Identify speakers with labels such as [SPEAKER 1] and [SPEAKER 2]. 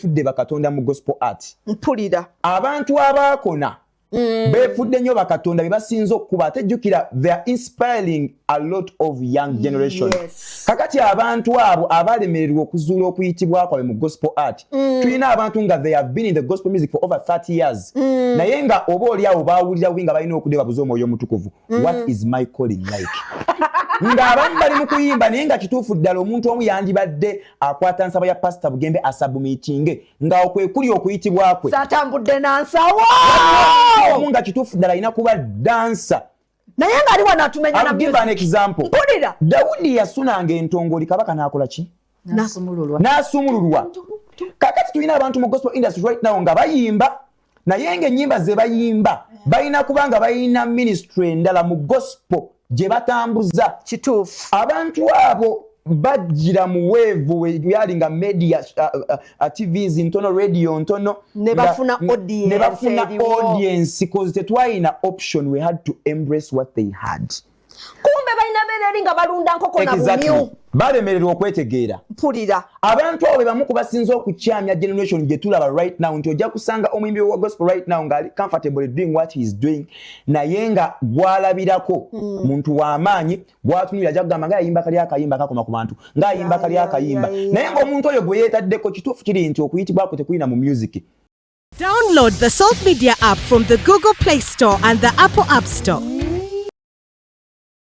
[SPEAKER 1] fudde bakatonda mu gospel art.
[SPEAKER 2] Mpulira.
[SPEAKER 1] Abantu abakona befudde nnyo bakatonda be basinze okuba ate jjukira they are inspiring a lot of young generation.
[SPEAKER 2] Yes.
[SPEAKER 1] Kakati abantu abo abalemererwa okuzuula okuyitibwa kwabwe mu gospel art. Tulina abantu nga they have been in the gospel music for over 30 years. Naye nga oba oli awo baawulira bubi nga balina okudde babuze omwoyo omutukuvu. What is my calling like? Nga abamu bali mu kuyimba naye nga kituufu ddala omuntu omu yandibadde akwata nsaba ya pastor Bugembe asabumitinge nga okwe kuli okuyitibwa kwe.
[SPEAKER 2] Satambudde nansawo.
[SPEAKER 1] Omu nga kituufu ddala alina kuba dansa.
[SPEAKER 2] Naye nga ali wano atumenya na
[SPEAKER 1] I'll give an example.
[SPEAKER 2] Mpulira.
[SPEAKER 1] Dawudi yasunanga entongoli kabaka n'akola ki? N'asumululwa. Kakati tulina abantu mu gospel industry right now nga bayimba naye ng'ennyimba ze bayimba balina kuba nga balina ministry endala mu gospel gye batambuza.
[SPEAKER 2] Kituufu.
[SPEAKER 1] Abantu abo bajjira mu weevu yali nga media TVs ntono radio ntono
[SPEAKER 2] ne bafuna
[SPEAKER 1] audience because tetwalina option, we had to embrace what they had.
[SPEAKER 2] Kumbe balina beleri nga balunda nkoko na bumyu.
[SPEAKER 1] Balemererwa okwetegeera.
[SPEAKER 2] Mpulira.
[SPEAKER 1] Abantu abo be bamu ku basinze okukyamya generation gye tulaba right now nti ojja kusanga omuyimbi wa gospel right now ngali comfortable doing what he is doing naye nga gwalabirako muntu w'amaanyi gwatunira ajja kugamba ng'ayimba kali akayimba kakoma ku bantu ng'ayimba kali akayimba naye ng'omuntu oyo gwe yeetaddeko kituufu kiri nti okuyitibwa kwe tekulina mu music.
[SPEAKER 3] Download the Salt Media app from the Google Play Store and the Apple App Store.